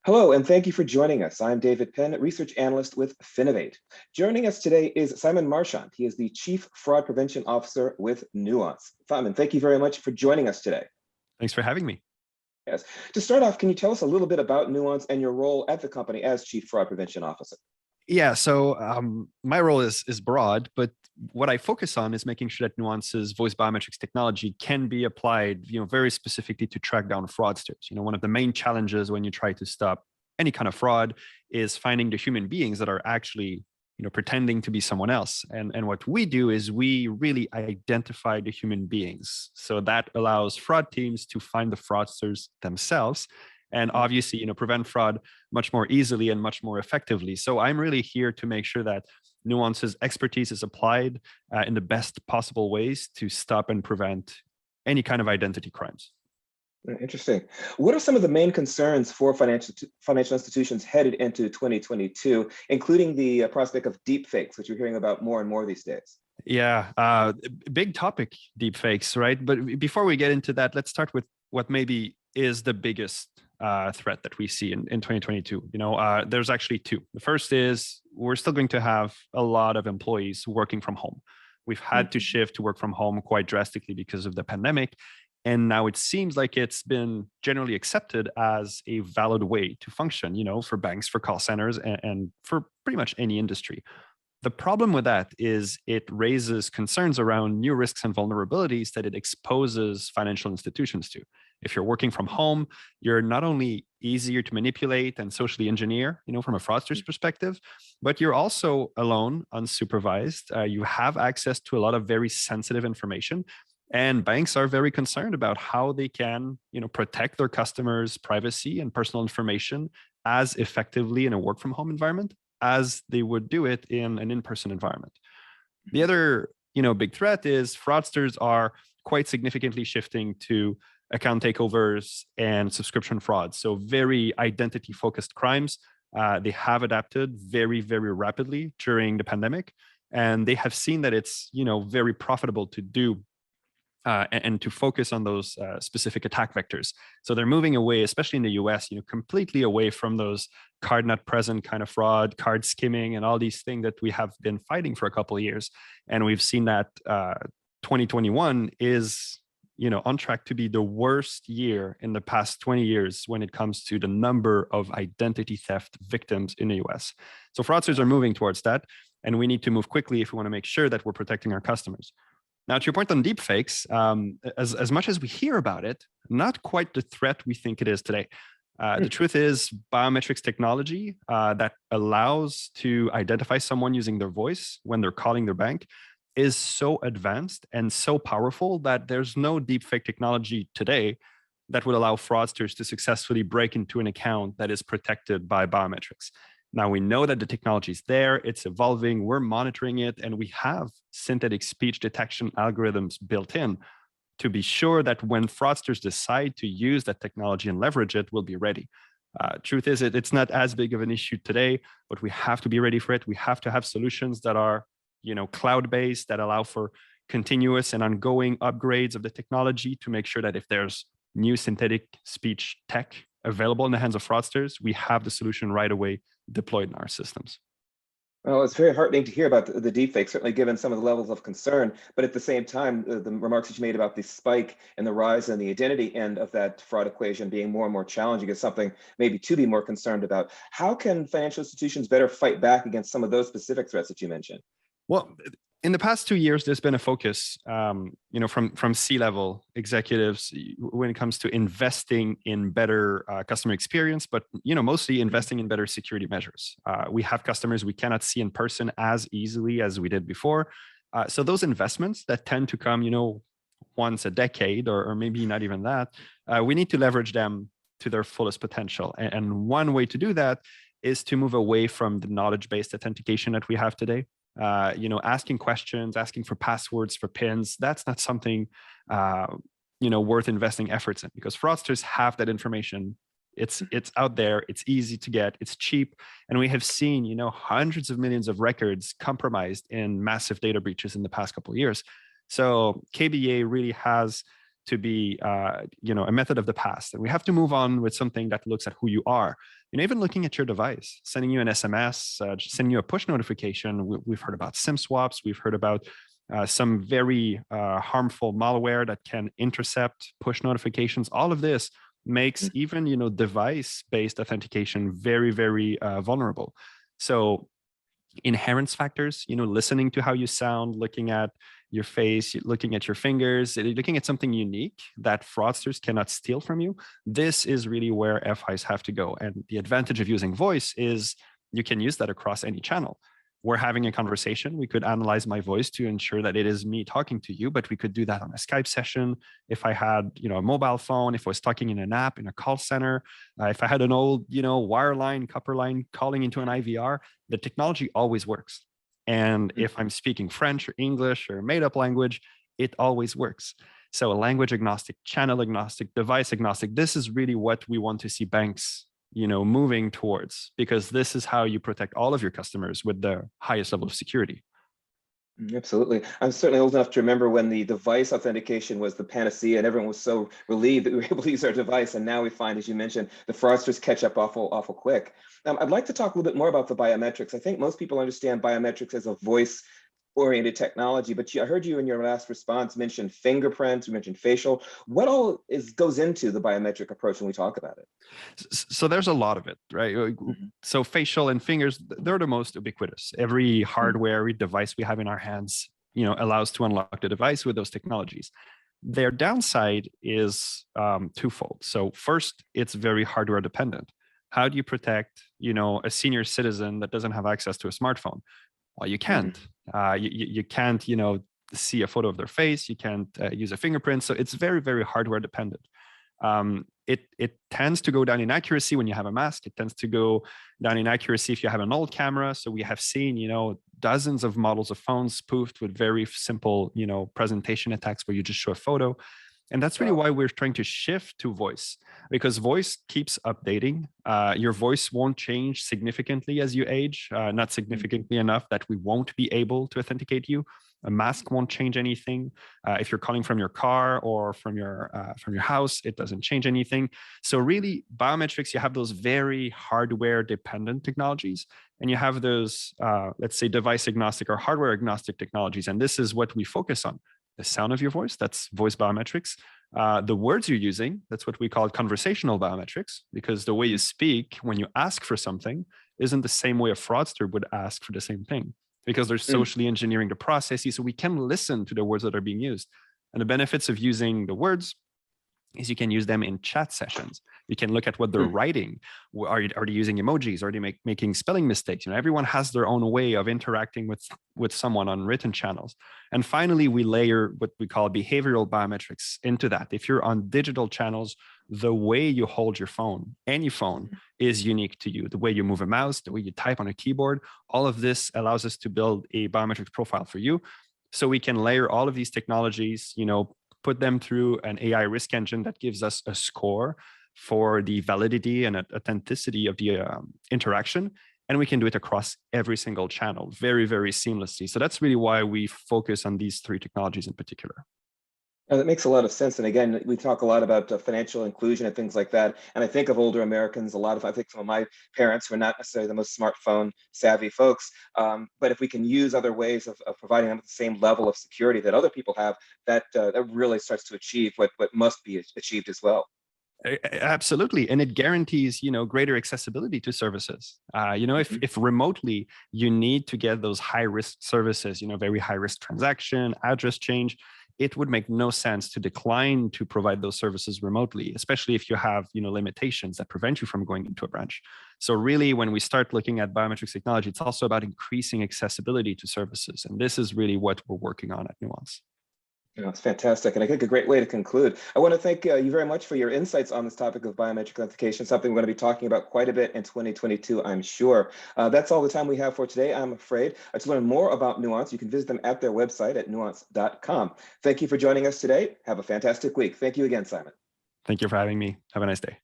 Hello, and thank you for joining us. I'm David Penn, research analyst with Finovate. Joining us today is Simon Marchand. He is the Chief Fraud Prevention Officer with Nuance. Simon, thank you very much for joining us today. Thanks for having me. Yes. To start off, can you tell us a little bit about Nuance and your role at the company as Chief Fraud Prevention Officer? Yeah, so my role is broad, but what I focus on is making sure that Nuance's voice biometrics technology can be applied, very specifically to track down fraudsters. One of the main challenges when you try to stop any kind of fraud is finding the human beings that are actually, pretending to be someone else. And what we do is we really identify the human beings. So that allows fraud teams to find the fraudsters themselves and obviously, prevent fraud much more easily and much more effectively. So I'm really here to make sure that Nuance's expertise is applied in the best possible ways to stop and prevent any kind of identity crimes. Interesting. What are some of the main concerns for financial institutions headed into 2022, including the prospect of deepfakes, which we're hearing about more and more these days? Yeah, big topic, deepfakes, right? But before we get into that, let's start with what maybe is the biggest threat that we see in 2022. There's actually two. The first is we're still going to have a lot of employees working from home. We've had to shift to work from home quite drastically because of the pandemic. And now it seems like it's been generally accepted as a valid way to function, for banks, for call centers, and for pretty much any industry. The problem with that is it raises concerns around new risks and vulnerabilities that it exposes financial institutions to. If you're working from home, you're not only easier to manipulate and socially engineer, from a fraudster's perspective, but you're also alone, unsupervised. You have access to a lot of very sensitive information. And banks are very concerned about how they can, protect their customers' privacy and personal information as effectively in a work from home environment as they would do it in an in-person environment. The other, big threat is fraudsters are quite significantly shifting to account takeovers and subscription fraud. So very identity-focused crimes. They have adapted very, very rapidly during the pandemic, and they have seen that it's, very profitable to do and to focus on those specific attack vectors. So they're moving away, especially in the US, completely away from those card not present kind of fraud, card skimming, and all these things that we have been fighting for a couple of years. And we've seen that 2021 is, on track to be the worst year in the past 20 years when it comes to the number of identity theft victims in the US. So fraudsters are moving towards that, and we need to move quickly if we want to make sure that we're protecting our customers. Now, to your point on deepfakes, as much as we hear about it, not quite the threat we think it is today. The truth is, biometrics technology that allows to identify someone using their voice when they're calling their bank is so advanced and so powerful that there's no deepfake technology today that would allow fraudsters to successfully break into an account that is protected by biometrics. Now we know that the technology is there, it's evolving, we're monitoring it, and we have synthetic speech detection algorithms built in to be sure that when fraudsters decide to use that technology and leverage it, we'll be ready. Truth is, it's not as big of an issue today, but we have to be ready for it. We have to have solutions that are, cloud-based, that allow for continuous and ongoing upgrades of the technology to make sure that if there's new synthetic speech tech available in the hands of fraudsters, we have the solution right away deployed in our systems. Well, it's very heartening to hear about the deepfake, certainly given some of the levels of concern. But at the same time, the remarks that you made about the spike and the rise in the identity end of that fraud equation being more and more challenging is something maybe to be more concerned about. How can financial institutions better fight back against some of those specific threats that you mentioned? Well, in the past 2 years, there's been a focus, from C-level executives when it comes to investing in better customer experience, but mostly investing in better security measures. We have customers we cannot see in person as easily as we did before. So those investments that tend to come, once a decade or maybe not even that, we need to leverage them to their fullest potential. And one way to do that is to move away from the knowledge-based authentication that we have today. Asking questions, asking for passwords, for PINs, that's not something, worth investing efforts in, because fraudsters have that information. It's out there, it's easy to get, it's cheap. And we have seen, hundreds of millions of records compromised in massive data breaches in the past couple of years. So KBA really has to be, a method of the past. And we have to move on with something that looks at who you are. Even looking at your device, sending you an SMS, sending you a push notification. We've heard about SIM swaps. We've heard about some very harmful malware that can intercept push notifications. All of this makes even, device-based authentication very, very vulnerable. So inherence factors, listening to how you sound, looking at your face, looking at your fingers, looking at something unique that fraudsters cannot steal from you. This is really where FIs have to go. And the advantage of using voice is you can use that across any channel. We're having a conversation. We could analyze my voice to ensure that it is me talking to you, but we could do that on a Skype session. If I had, a mobile phone, if I was talking in an app, in a call center, if I had an old, wireline, copper line calling into an IVR, the technology always works. And if I'm speaking French or English or made up language, it always works. So language agnostic, channel agnostic, device agnostic, this is really what we want to see banks moving towards, because this is how you protect all of your customers with the highest level of security. Absolutely. I'm certainly old enough to remember when the device authentication was the panacea and everyone was so relieved that we were able to use our device. And now we find, as you mentioned, the fraudsters catch up awful quick. I'd like to talk a little bit more about the biometrics. I think most people understand biometrics as a voice-oriented technology, but I heard you in your last response mention fingerprints, you mentioned facial. What all goes into the biometric approach when we talk about it? So there's a lot of it, right? So facial and fingers, they're the most ubiquitous. Every hardware, every device we have in our hands, allows to unlock the device with those technologies. Their downside is twofold. So first, it's very hardware dependent. How do you protect, a senior citizen that doesn't have access to a smartphone? Well, you can't. You can't, see a photo of their face. You can't use a fingerprint. So it's very, very hardware dependent. It tends to go down in accuracy when you have a mask. It tends to go down in accuracy if you have an old camera. So we have seen, dozens of models of phones spoofed with very simple, presentation attacks where you just show a photo. And that's really why we're trying to shift to voice, because voice keeps updating. Your voice won't change significantly as you age, not significantly enough that we won't be able to authenticate you. A mask won't change anything. If you're calling from your car or from your house, it doesn't change anything. So really, biometrics, you have those very hardware-dependent technologies, and you have those, let's say, device agnostic or hardware agnostic technologies. And this is what we focus on. The sound of your voice, that's voice biometrics. The words you're using, that's what we call conversational biometrics, because the way you speak when you ask for something isn't the same way a fraudster would ask for the same thing, because they're socially engineering the processes, so we can listen to the words that are being used. And the benefits of using the words is you can use them in chat sessions. You can look at what they're writing. Are they using emojis? Are they making spelling mistakes? Everyone has their own way of interacting with someone on written channels. And finally, we layer what we call behavioral biometrics into that. If you're on digital channels, the way you hold your phone, any phone, is unique to you. The way you move a mouse, the way you type on a keyboard, all of this allows us to build a biometric profile for you. So we can layer all of these technologies, put them through an AI risk engine that gives us a score for the validity and authenticity of the interaction. And we can do it across every single channel very, very seamlessly. So that's really why we focus on these three technologies in particular. That makes a lot of sense. And again, we talk a lot about financial inclusion and things like that. And I think of older Americans, I think some of my parents who are not necessarily the most smartphone savvy folks. But if we can use other ways of providing them with the same level of security that other people have, that really starts to achieve what must be achieved as well. Absolutely. And it guarantees, greater accessibility to services. If remotely you need to get those high risk services, very high risk transaction, address change, it would make no sense to decline to provide those services remotely, especially if you have, limitations that prevent you from going into a branch. So really, when we start looking at biometrics technology, it's also about increasing accessibility to services. And this is really what we're working on at Nuance. It's fantastic. And I think a great way to conclude. I want to thank you very much for your insights on this topic of biometric authentication, something we're going to be talking about quite a bit in 2022, I'm sure. That's all the time we have for today, I'm afraid. To learn more about Nuance, you can visit them at their website at nuance.com. Thank you for joining us today. Have a fantastic week. Thank you again, Simon. Thank you for having me. Have a nice day.